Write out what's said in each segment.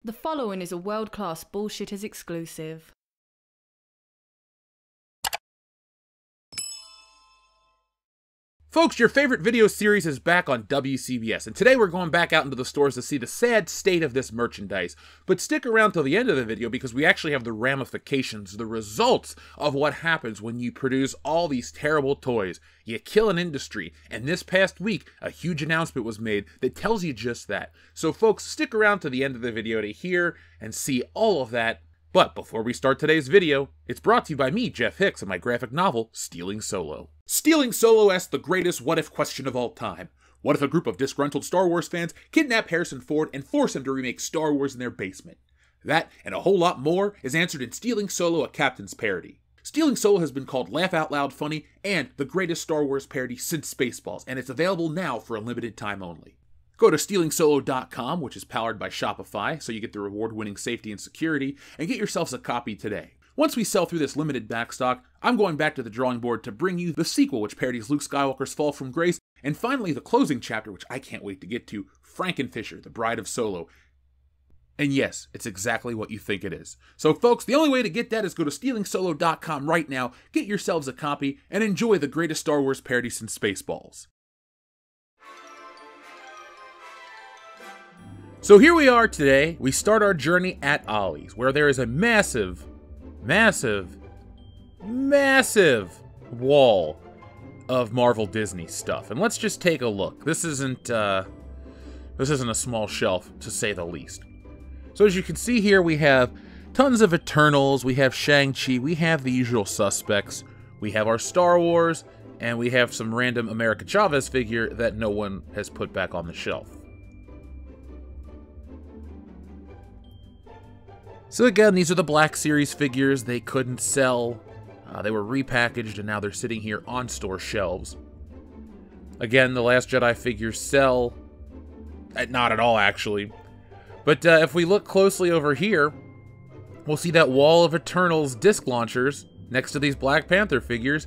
The following is a World-Class Bullshitters exclusive. Folks, your favorite video series is back on WCBS, and today we're going back out into the stores to see the sad state of this merchandise. But stick around till the end of the video because we actually have the ramifications, the results of what happens when you produce all these terrible toys. You kill an industry, and this past week, a huge announcement was made that tells you just that. So folks, stick around to the end of the video to hear and see all of that. But before we start today's video, it's brought to you by me, Jeff Hicks, and my graphic novel, Stealing Solo. Stealing Solo asks the greatest what-if question of all time. What if a group of disgruntled Star Wars fans kidnap Harrison Ford and force him to remake Star Wars in their basement? That, and a whole lot more, is answered in Stealing Solo, a Captain's Parody. Stealing Solo has been called Laugh Out Loud Funny and the greatest Star Wars parody since Spaceballs, and it's available now for a limited time only. Go to StealingSolo.com, which is powered by Shopify, so you get the reward-winning safety and security, and get yourselves a copy today. Once we sell through this limited backstock, I'm going back to the drawing board to bring you the sequel, which parodies Luke Skywalker's fall from grace, and finally the closing chapter, which I can't wait to get to, Frankenfisher, the Bride of Solo. And yes, it's exactly what you think it is. So folks, the only way to get that is go to StealingSolo.com right now, get yourselves a copy, and enjoy the greatest Star Wars parody since Spaceballs. So here we are today. We start our journey at Ollie's, where there is a massive wall of Marvel Disney stuff. And let's just take a look. This isn't a small shelf, to say the least. So as you can see here, we have tons of Eternals, we have Shang-Chi, we have the usual suspects, we have our Star Wars, and we have some random America Chavez figure that no one has put back on the shelf. So again, these are the Black Series figures. They couldn't sell. They were repackaged, and now they're sitting here on store shelves. Again, the Last Jedi figures sell. Not at all, actually. But if we look closely over here, we'll see that wall of Eternals disc launchers next to these Black Panther figures.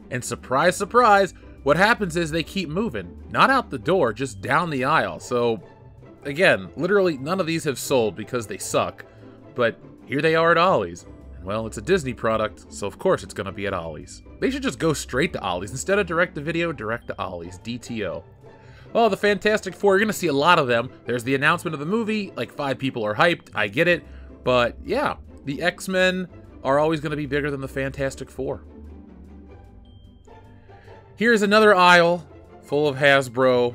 And surprise, surprise, what happens is they keep moving. Not out the door, just down the aisle. So, again, literally none of these have sold because they suck. But here they are at Ollie's. Well, it's a Disney product, so of course it's going to be at Ollie's. They should just go straight to Ollie's. Instead of direct-to-video, direct to Ollie's. DTO. Well, the Fantastic Four, you're going to see a lot of them. There's the announcement of the movie. Like, 5 people are hyped. I get it. But, yeah, the X-Men are always going to be bigger than the Fantastic Four. Here's another aisle full of Hasbro,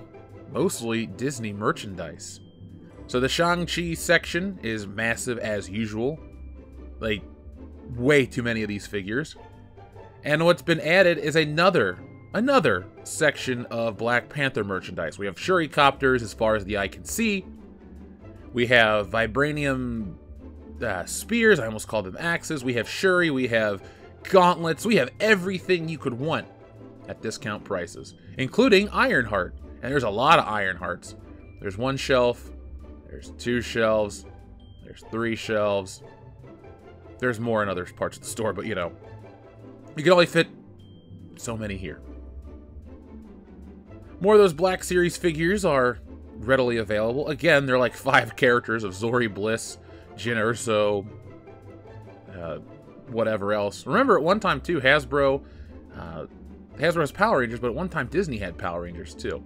mostly Disney merchandise. So the Shang-Chi section is massive as usual. Like, way too many of these figures. And what's been added is another section of Black Panther merchandise. We have Shuri-copters as far as the eye can see. We have vibranium spears. I almost called them axes. We have Shuri. We have gauntlets. We have everything you could want at discount prices, including Ironheart. And there's a lot of Ironhearts. There's one shelf. There's 2 shelves. There's 3 shelves. There's more in other parts of the store, but you know, you can only fit so many here. More of those Black Series figures are readily available. Again, they're like 5 characters of Zori Bliss, Jyn Erso, whatever else. Remember at one time too, Hasbro has Power Rangers, but at one time Disney had Power Rangers too.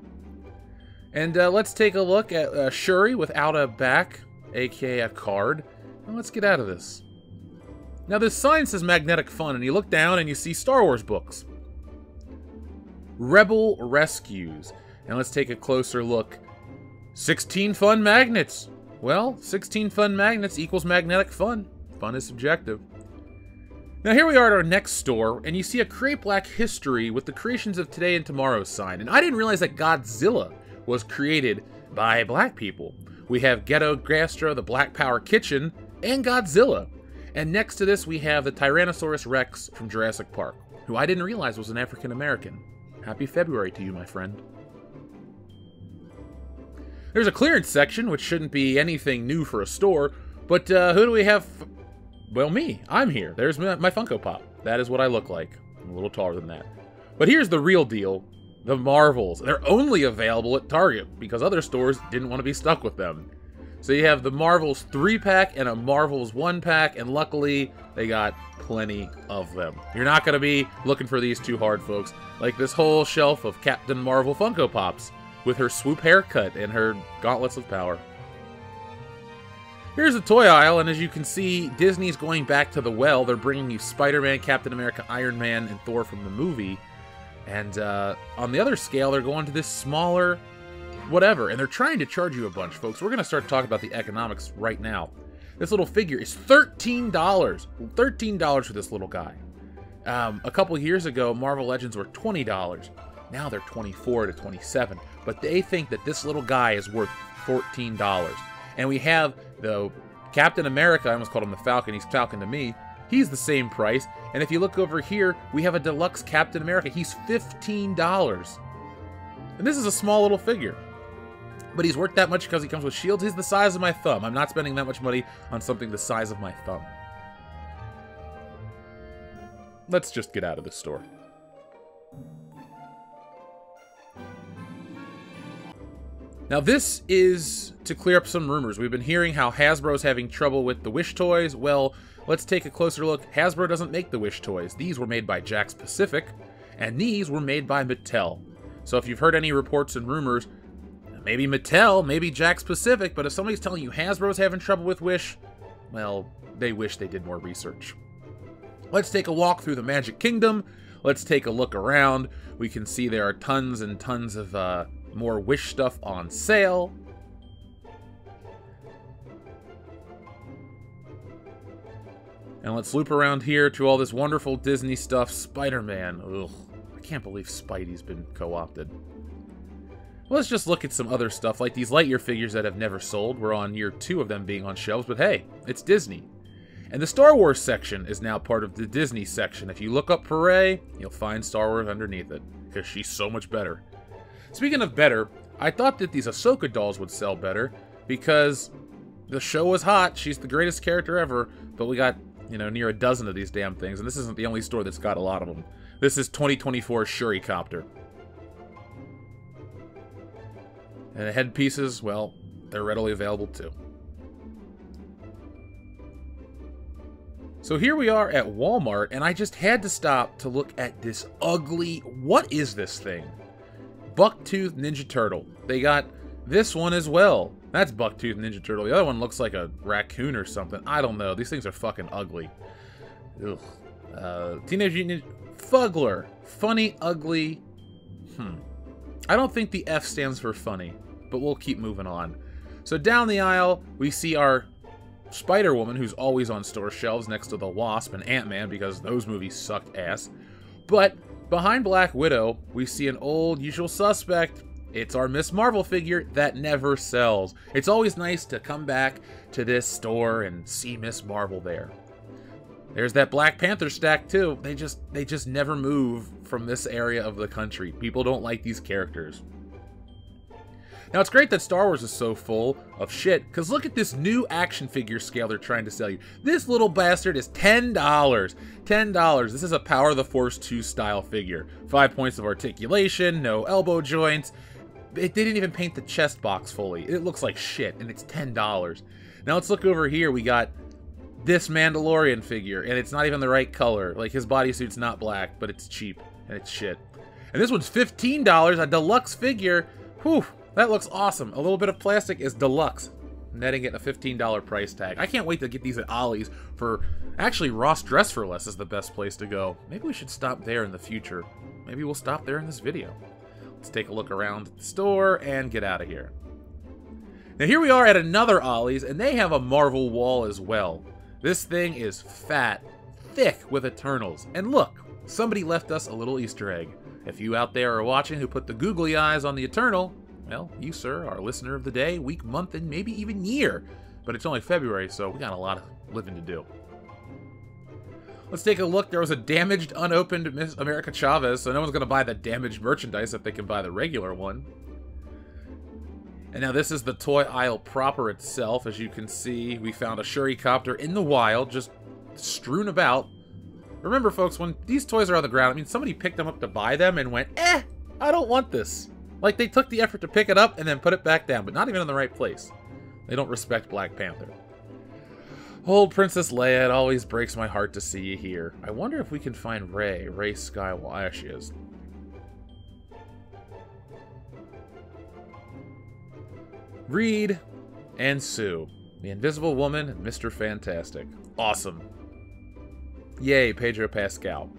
And let's take a look at Shuri without a back, aka a card. And let's get out of this. Now this sign says Magnetic Fun, and you look down and you see Star Wars books. Rebel Rescues. And let's take a closer look. 16 fun magnets. Well, 16 fun magnets equals magnetic fun. Fun is subjective. Now here we are at our next store, and you see a Create Black History with the Creations of Today and Tomorrow sign. And I didn't realize that Godzilla was created by black people. We have Ghetto Gastro, the Black Power Kitchen, and Godzilla. And next to this we have the Tyrannosaurus Rex from Jurassic Park, who I didn't realize was an African American. Happy February to you, my friend. There's a clearance section, which shouldn't be anything new for a store, but who do we have? Well, me. I'm here. There's my Funko Pop. That is what I look like. I'm a little taller than that. But here's the real deal. The Marvels. They're only available at Target because other stores didn't want to be stuck with them. So you have the Marvels 3-pack and a Marvels 1-pack, and luckily they got plenty of them. You're not going to be looking for these too hard, folks. Like this whole shelf of Captain Marvel Funko Pops with her swoop haircut and her gauntlets of power. Here's the toy aisle, and as you can see, Disney's going back to the well. They're bringing you Spider-Man, Captain America, Iron Man, and Thor from the movie. And on the other scale, they're going to this smaller whatever, and they're trying to charge you a bunch, folks. We're going to start talking about the economics right now. This little figure is $13. $13 for this little guy. A couple years ago, Marvel Legends were $20. Now they're $24 to $27. But they think that this little guy is worth $14. And we have the Captain America, I almost called him the Falcon, he's Falcon to me. He's the same price. And if you look over here, we have a deluxe Captain America. He's $15. And this is a small little figure. But he's worth that much because he comes with shields. He's the size of my thumb. I'm not spending that much money on something the size of my thumb. Let's just get out of this store. Now this is to clear up some rumors. We've been hearing how Hasbro's having trouble with the Wish toys. Well, let's take a closer look. Hasbro doesn't make the Wish toys. These were made by Jakks Pacific, and these were made by Mattel. So if you've heard any reports and rumors, maybe Mattel, maybe Jakks Pacific, but if somebody's telling you Hasbro's having trouble with Wish, well, they wish they did more research. Let's take a walk through the Magic Kingdom. Let's take a look around. We can see there are tons and tons of more Wish stuff on sale. And let's loop around here to all this wonderful Disney stuff. Spider-Man. Ugh, I can't believe Spidey's been co-opted. Let's just look at some other stuff, like these Lightyear figures that have never sold. We're on year 2 of them being on shelves, but hey, it's Disney. And the Star Wars section is now part of the Disney section. If you look up Hooray, you'll find Star Wars underneath it, because she's so much better. Speaking of better, I thought that these Ahsoka dolls would sell better, because the show was hot, she's the greatest character ever, but we got, you know, near a dozen of these damn things, and this isn't the only store that's got a lot of them. This is 2024 Shuricopter. And the headpieces, well, they're readily available too. So here we are at Walmart, and I just had to stop to look at this ugly, what is this thing? Bucktooth Ninja Turtle. They got this one as well. That's Bucktooth Ninja Turtle. The other one looks like a raccoon or something. I don't know. These things are fucking ugly. Ugh. Teenage Mutant Ninja... Fuggler. Funny, ugly... I don't think the F stands for funny, but we'll keep moving on. So down the aisle, we see our Spider-Woman, who's always on store shelves next to the Wasp and Ant-Man, because those movies sucked ass. But behind Black Widow, we see an old usual suspect. It's our Miss Marvel figure that never sells. It's always nice to come back to this store and see Miss Marvel there. There's that Black Panther stack too. They just never move from this area of the country. People don't like these characters. Now, it's great that Star Wars is so full of shit, because look at this new action figure scale they're trying to sell you. This little bastard is $10. $10. This is a Power of the Force 2 style figure. 5 points of articulation, no elbow joints. They didn't even paint the chest box fully. It looks like shit, and it's $10. Now, let's look over here. We got this Mandalorian figure, and it's not even the right color. Like, his bodysuit's not black, but it's cheap, and it's shit. And this one's $15, a deluxe figure. Whew. That looks awesome. A little bit of plastic is deluxe, netting it a $15 price tag. I can't wait to get these at Ollie's for... Actually, Ross Dress for Less is the best place to go. Maybe we should stop there in the future. Maybe we'll stop there in this video. Let's take a look around the store and get out of here. Now here we are at another Ollie's, and they have a Marvel wall as well. This thing is fat, thick with Eternals. And look, somebody left us a little Easter egg. If you out there are watching who put the googly eyes on the Eternal... well, you, sir, are listener of the day, week, month, and maybe even year. But it's only February, so we got a lot of living to do. Let's take a look. There was a damaged, unopened Miss America Chavez, so no one's going to buy the damaged merchandise if they can buy the regular one. And now this is the toy aisle proper itself. As you can see, we found a Shuricopter in the wild, just strewn about. Remember, folks, when these toys are on the ground, I mean, somebody picked them up to buy them and went, I don't want this. Like, they took the effort to pick it up and then put it back down, but not even in the right place. They don't respect Black Panther. Old Princess Leia, it always breaks my heart to see you here. I wonder if we can find Rey Skywalker. There she is. Reed and Sue. The Invisible Woman and Mr. Fantastic. Awesome. Yay, Pedro Pascal.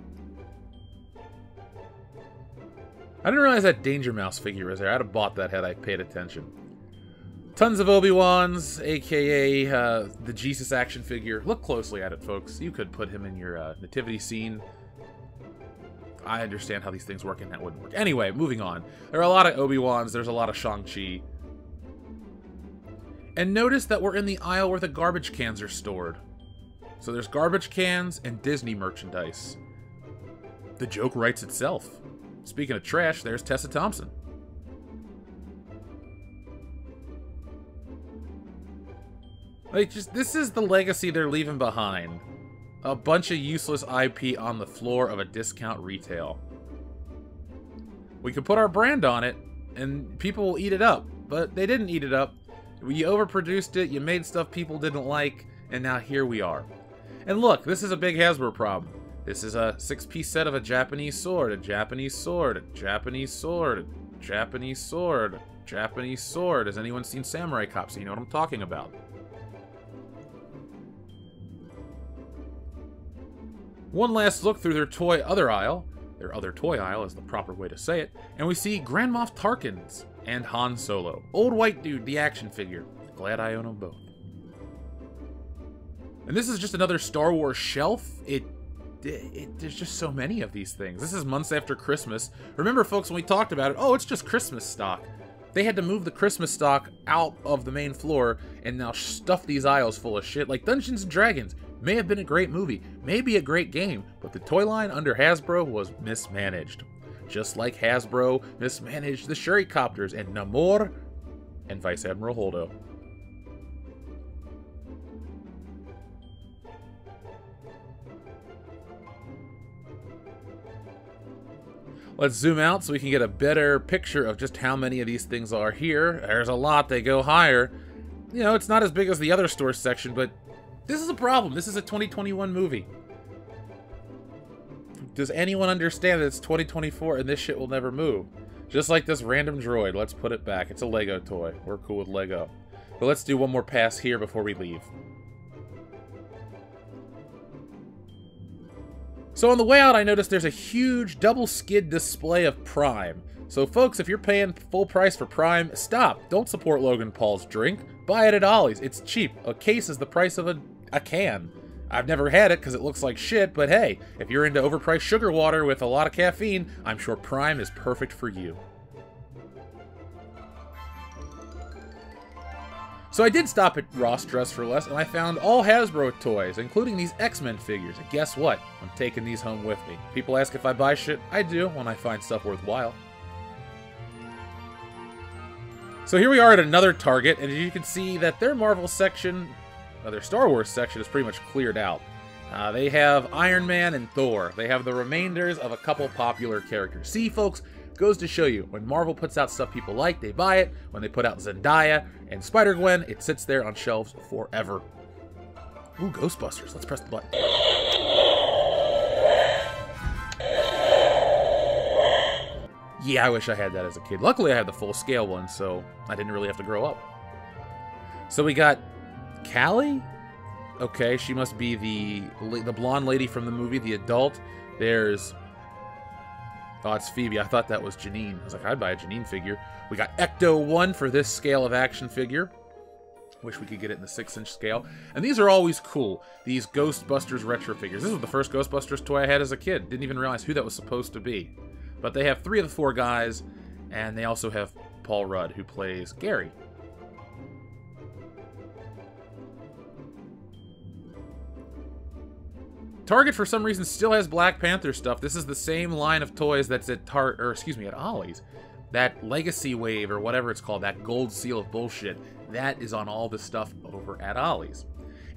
I didn't realize that Danger Mouse figure was there. I'd have bought that had I paid attention. Tons of Obi-Wans, aka the Jesus action figure. Look closely at it, folks. You could put him in your nativity scene. I understand how these things work and that wouldn't work. Anyway, moving on. There are a lot of Obi-Wans. There's a lot of Shang-Chi. And notice that we're in the aisle where the garbage cans are stored. So there's garbage cans and Disney merchandise. The joke writes itself. Speaking of trash, there's Tessa Thompson. Like, this is the legacy they're leaving behind. A bunch of useless IP on the floor of a discount retail. We could put our brand on it, and people will eat it up. But they didn't eat it up. You overproduced it, you made stuff people didn't like, and now here we are. And look, this is a big Hasbro problem. This is a 6-piece set of a Japanese sword, a Japanese sword, a Japanese sword, a Japanese sword, a Japanese sword. Has anyone seen Samurai Cop? So you know what I'm talking about. One last look through their other toy aisle is the proper way to say it, and we see Grand Moff Tarkin's and Han Solo. Old white dude, the action figure. Glad I own them both. And this is just another Star Wars shelf. There's just so many of these things. This is months after Christmas. Remember, folks, when we talked about it, oh, it's just Christmas stock. They had to move the Christmas stock out of the main floor and now stuff these aisles full of shit. Like Dungeons & Dragons may have been a great movie, maybe a great game, but the toy line under Hasbro was mismanaged. Just like Hasbro mismanaged the Sherrycopters and Namor and Vice Admiral Holdo. Let's zoom out so we can get a better picture of just how many of these things are here. There's a lot, they go higher. You know, it's not as big as the other store section, but this is a problem. This is a 2021 movie. Does anyone understand that it's 2024 and this shit will never move? Just like this random droid. Let's put it back. It's a Lego toy. We're cool with Lego. But let's do one more pass here before we leave. So on the way out, I noticed there's a huge double skid display of Prime. So folks, if you're paying full price for Prime, stop. Don't support Logan Paul's drink. Buy it at Ollie's. It's cheap. A case is the price of a can. I've never had it because it looks like shit, but hey, if you're into overpriced sugar water with a lot of caffeine, I'm sure Prime is perfect for you. So I did stop at Ross Dress for Less, and I found all Hasbro toys, including these X-Men figures. And guess what? I'm taking these home with me. People ask if I buy shit. I do, when I find stuff worthwhile. So here we are at another Target, and you can see that their Marvel section, their Star Wars section, is pretty much cleared out. They have Iron Man and Thor. They have the remainders of a couple popular characters. See, folks? Goes to show you, when Marvel puts out stuff people like, they buy it. When they put out Zendaya and Spider-Gwen, it sits there on shelves forever. Ooh, Ghostbusters. Let's press the button. Yeah, I wish I had that as a kid. Luckily, I had the full-scale one, so I didn't really have to grow up. So we got Callie? Okay, she must be the blonde lady from the movie, the adult. There's... oh, it's Phoebe. I thought that was Janine. I was like, I'd buy a Janine figure. We got Ecto-1 for this scale of action figure. Wish we could get it in the 6-inch scale. And these are always cool. These Ghostbusters retro figures. This was the first Ghostbusters toy I had as a kid. Didn't even realize who that was supposed to be. But they have 3 of the 4 guys, and they also have Paul Rudd, who plays Gary. Target, for some reason, still has Black Panther stuff. This is the same line of toys that's at at Ollie's. That Legacy Wave, or whatever it's called, that gold seal of bullshit, that is on all the stuff over at Ollie's.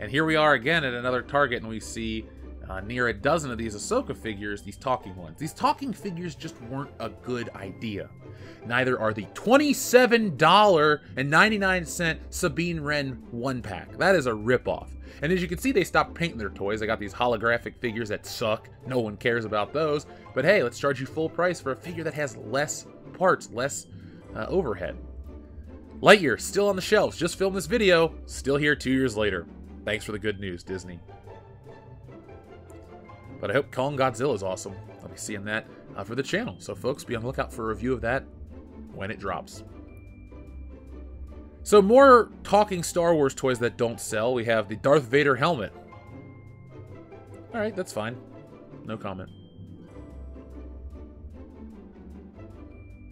And here we are again at another Target, and we see near a dozen of these Ahsoka figures, these talking ones. These talking figures just weren't a good idea. Neither are the $27.99 Sabine Wren 1-pack. That is a ripoff. And as you can see, they stopped painting their toys. They got these holographic figures that suck. No one cares about those. But hey, let's charge you full price for a figure that has less parts, less overhead. Lightyear, still on the shelves. Just filmed this video. Still here 2 years later. Thanks for the good news, Disney. But I hope Kong Godzilla is awesome. I'll be seeing that for the channel. So folks, be on the lookout for a review of that when it drops. So more talking Star Wars toys that don't sell. We have the Darth Vader helmet. Alright, that's fine. No comment.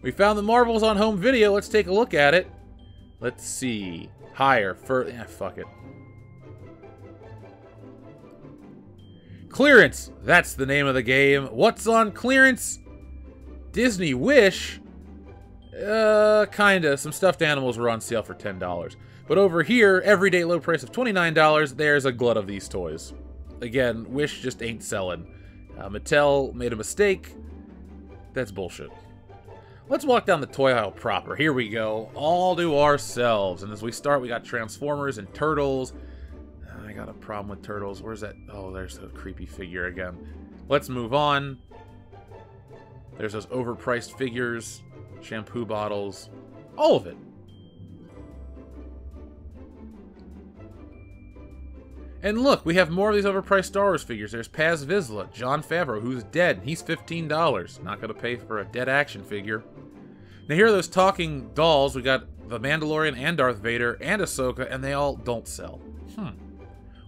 We found the Marvels on home video. Let's take a look at it. Let's see. Higher. Fuck it. Clearance. That's the name of the game. What's on clearance? Disney Wish. Kinda. Some stuffed animals were on sale for $10. But over here, everyday low price of $29, there's a glut of these toys. Again, Wish just ain't selling. Mattel made a mistake. That's bullshit. Let's walk down the toy aisle proper. Here we go. All to ourselves. And as we start, we got Transformers and Turtles. I got a problem with Turtles. Where's that? Oh, there's a creepy figure again. Let's move on. There's those overpriced figures. Shampoo bottles. All of it. And look, we have more of these overpriced Star Wars figures. There's Paz Vizsla, Jon Favreau, who's dead. He's $15. Not going to pay for a dead action figure. Now here are those talking dolls. We got the Mandalorian and Darth Vader and Ahsoka, and they all don't sell.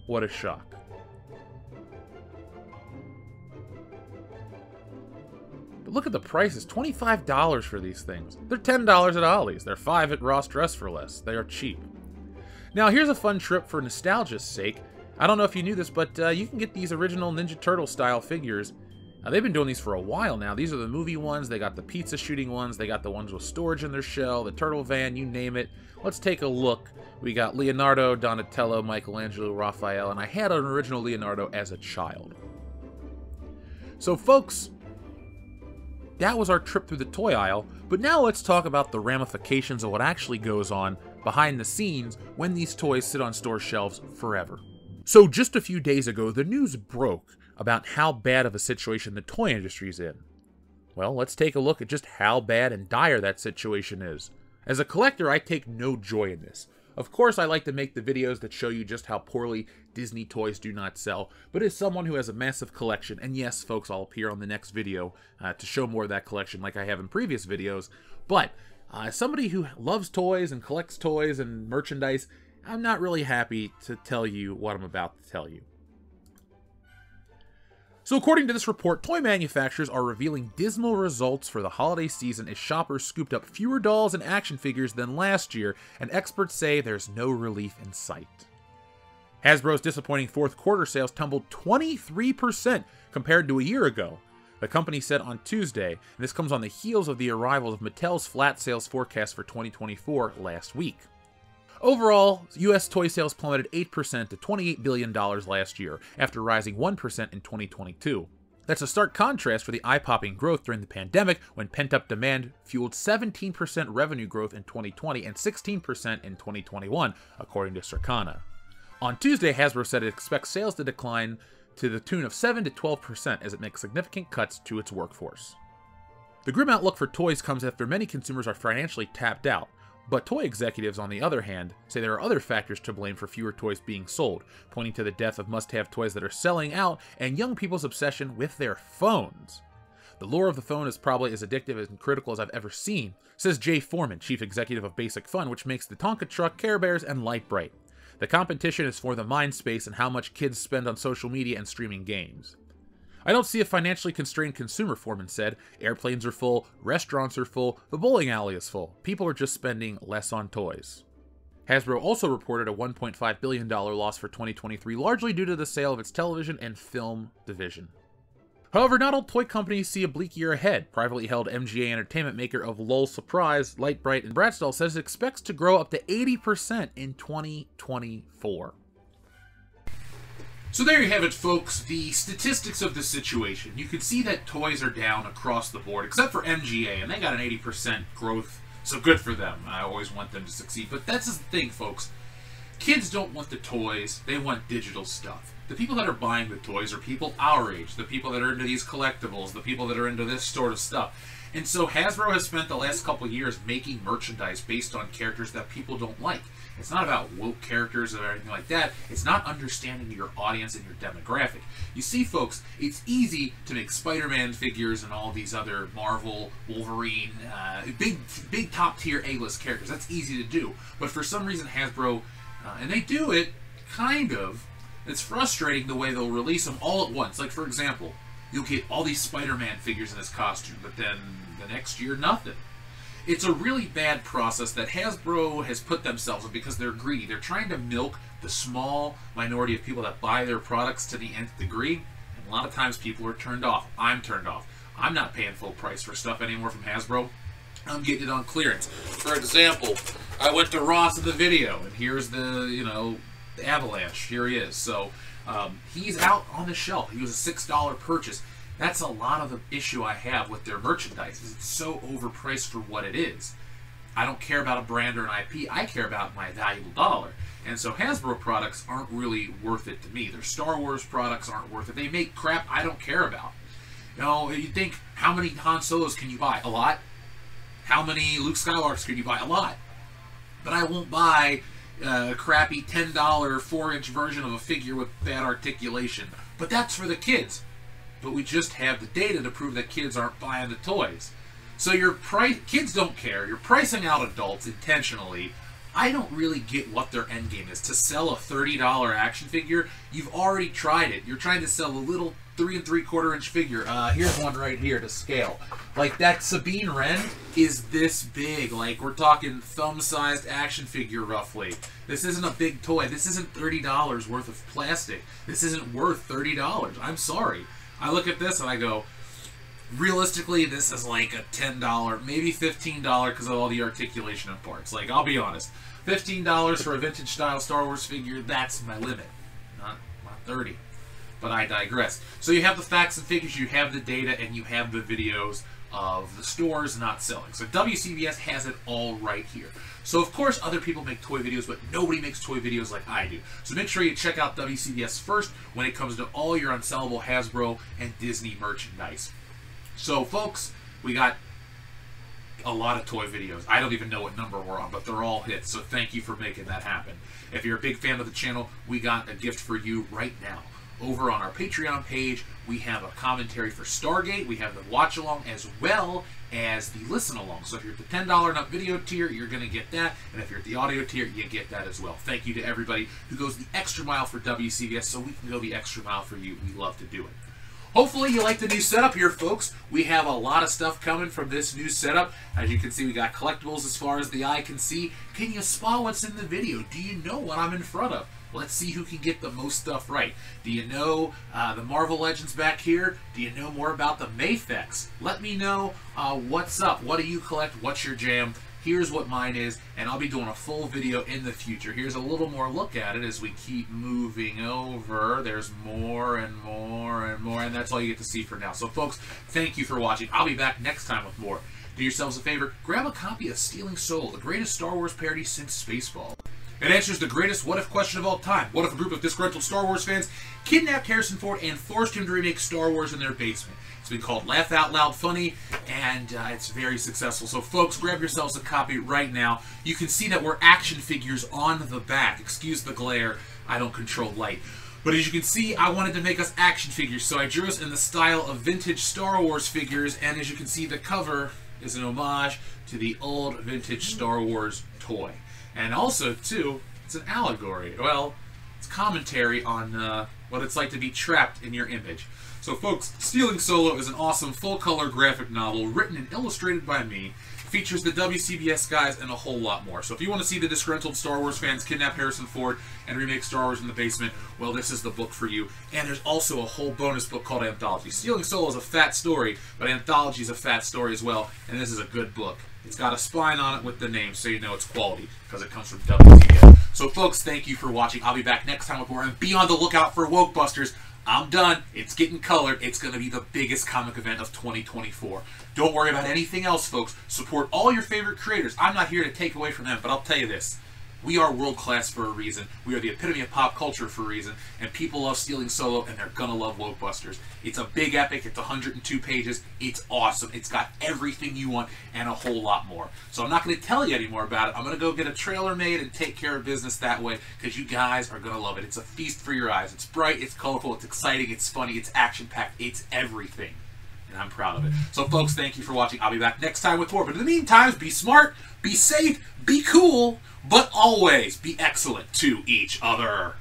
What a shock. But look at the prices. $25 for these things. They're $10 at Ollie's. They're $5 at Ross Dress for Less. They are cheap. Now here's a fun trip for nostalgia's sake. I don't know if you knew this, but you can get these original Ninja Turtle style figures. They've been doing these for a while now. These are the movie ones. They got the pizza shooting ones. They got the ones with storage in their shell, the turtle van, you name it. Let's take a look. We got Leonardo, Donatello, Michelangelo, Raphael, and I had an original Leonardo as a child. So folks, that was our trip through the toy aisle, but now let's talk about the ramifications of what actually goes on behind the scenes when these toys sit on store shelves forever. So just a few days ago, the news broke about how bad of a situation the toy industry's in. Well, let's take a look at just how bad and dire that situation is. As a collector, I take no joy in this. Of course, I like to make the videos that show you just how poorly Disney toys do not sell, but as someone who has a massive collection, and yes, folks, I'll appear on the next video to show more of that collection like I have in previous videos, but as somebody who loves toys and collects toys and merchandise, I'm not really happy to tell you what I'm about to tell you. So according to this report, toy manufacturers are revealing dismal results for the holiday season as shoppers scooped up fewer dolls and action figures than last year, and experts say there's no relief in sight. Hasbro's disappointing fourth quarter sales tumbled 23% compared to a year ago. The company said on Tuesday, and this comes on the heels of the arrival of Mattel's flat sales forecast for 2024 last week. Overall, U.S. toy sales plummeted 8% to $28 billion last year, after rising 1% in 2022. That's a stark contrast for the eye-popping growth during the pandemic, when pent-up demand fueled 17% revenue growth in 2020 and 16% in 2021, according to Circana. On Tuesday, Hasbro said it expects sales to decline to the tune of 7 to 12% as it makes significant cuts to its workforce. The grim outlook for toys comes after many consumers are financially tapped out. But toy executives, on the other hand, say there are other factors to blame for fewer toys being sold, pointing to the death of must-have toys that are selling out and young people's obsession with their phones. The lure of the phone is probably as addictive and critical as I've ever seen, says Jay Foreman, chief executive of Basic Fun, which makes the Tonka Truck, Care Bears, and Lite-Brite. The competition is for the mind space and how much kids spend on social media and streaming games. I don't see a financially constrained consumer, Foreman said. Airplanes are full, restaurants are full, the bowling alley is full. People are just spending less on toys. Hasbro also reported a $1.5 billion loss for 2023, largely due to the sale of its television and film division. However, not all toy companies see a bleak year ahead. Privately held MGA Entertainment maker of Lowell Surprise, Lite-Brite, and Bradstall says it expects to grow up to 80% in 2024. So there you have it, folks, the statistics of the situation. You can see that toys are down across the board, except for MGA, and they got an 80% growth, so good for them. I always want them to succeed. But that's the thing, folks. Kids don't want the toys, they want digital stuff. The people that are buying the toys are people our age, the people that are into these collectibles, the people that are into this sort of stuff. And so Hasbro has spent the last couple of years making merchandise based on characters that people don't like. It's not about woke characters or anything like that. It's not understanding your audience and your demographic. You see, folks, it's easy to make Spider-Man figures and all these other Marvel, Wolverine, big top-tier A-list characters. That's easy to do. But for some reason, Hasbro, and they do it, kind of, it's frustrating the way they'll release them all at once. Like, for example, you'll get all these Spider-Man figures in this costume, but then the next year, nothing. It's a really bad process that Hasbro has put themselves in because they're greedy. They're trying to milk the small minority of people that buy their products to the nth degree, and a lot of times people are turned off. I'm turned off. I'm not paying full price for stuff anymore from Hasbro. I'm getting it on clearance. For example, I went to Ross in the video, and here's the Avalanche. Here he is. So he's out on the shelf. He was a $6 purchase. That's a lot of the issue I have with their merchandise. It's so overpriced for what it is. I don't care about a brand or an IP. I care about my valuable dollar. And so Hasbro products aren't really worth it to me. Their Star Wars products aren't worth it. They make crap I don't care about. You think, how many Han Solos can you buy? A lot. How many Luke Skywalkers can you buy? A lot. But I won't buy a crappy $10 4-inch version of a figure with bad articulation. But that's for the kids. But we just have the data to prove that kids aren't buying the toys. So kids don't care. You're pricing out adults intentionally. I don't really get what their end game is. To sell a $30 action figure, you've already tried it. You're trying to sell a little 3 3/4 inch figure. Here's one right here to scale. Like, that Sabine Wren is this big. Like, we're talking thumb-sized action figure, roughly. This isn't a big toy. This isn't $30 worth of plastic. This isn't worth $30. I'm sorry. I look at this and I go, realistically, this is like a $10, maybe $15 because of all the articulation and parts. Like, I'll be honest, $15 for a vintage style Star Wars figure, that's my limit. Not 30. But I digress. So you have the facts and figures, you have the data, and you have the videos of the stores not selling. So WCBS has it all right here. So of course other people make toy videos, but nobody makes toy videos like I do. So make sure you check out WCBS first when it comes to all your unsellable Hasbro and Disney merchandise. So folks, we got a lot of toy videos. I don't even know what number we're on, but they're all hits. So thank you for making that happen. If you're a big fan of the channel, we got a gift for you right now. Over on our Patreon page, we have a commentary for Stargate. We have the watch along as well as the listen along. So if you're at the $10 and up video tier, you're going to get that. And if you're at the audio tier, you get that as well. Thank you to everybody who goes the extra mile for WCBS so we can go the extra mile for you. We love to do it. Hopefully you like the new setup here, folks. We have a lot of stuff coming from this new setup. As you can see, we got collectibles as far as the eye can see. Can you spot what's in the video? Do you know what I'm in front of? Let's see who can get the most stuff right. Do you know the Marvel Legends back here? Do you know more about the Mafex? Let me know what's up. What do you collect? What's your jam? Here's what mine is, and I'll be doing a full video in the future. Here's a little more look at it as we keep moving over. There's more and more and more, and that's all you get to see for now. So, folks, thank you for watching. I'll be back next time with more. Do yourselves a favor. Grab a copy of Stealing Soul, the greatest Star Wars parody since Spaceball. It answers the greatest what-if question of all time. What if a group of disgruntled Star Wars fans kidnapped Harrison Ford and forced him to remake Star Wars in their basement? It's been called Laugh Out Loud Funny, and it's very successful. So, folks, grab yourselves a copy right now. You can see that we're action figures on the back. Excuse the glare. I don't control light. But as you can see, I wanted to make us action figures, so I drew us in the style of vintage Star Wars figures, and as you can see, the cover is an homage to the old vintage Star Wars toy. And also, too, it's an allegory. Well, it's commentary on what it's like to be trapped in your image. So, folks, Stealing Solo is an awesome full-color graphic novel written and illustrated by me. It features the WCBS guys and a whole lot more. So if you want to see the disgruntled Star Wars fans kidnap Harrison Ford and remake Star Wars in the basement, well, this is the book for you. And there's also a whole bonus book called Anthology. Stealing Solo is a fat story, but Anthology is a fat story as well, and this is a good book. It's got a spine on it with the name, so you know it's quality, because it comes from WCBS. So folks, thank you for watching. I'll be back next time with more, and be on the lookout for Wokebusters. I'm done. It's getting colored. It's going to be the biggest comic event of 2024. Don't worry about anything else, folks. Support all your favorite creators. I'm not here to take away from them, but I'll tell you this. We are world class for a reason. We are the epitome of pop culture for a reason. And people love Stealing Solo, and they're going to love Wokebusters. It's a big epic. It's 102 pages. It's awesome. It's got everything you want and a whole lot more. So I'm not going to tell you any more about it. I'm going to go get a trailer made and take care of business that way, because you guys are going to love it. It's a feast for your eyes. It's bright. It's colorful. It's exciting. It's funny. It's action-packed. It's everything. And I'm proud of it. So folks, thank you for watching. I'll be back next time with more. But in the meantime, be smart, be safe, be cool, but always be excellent to each other.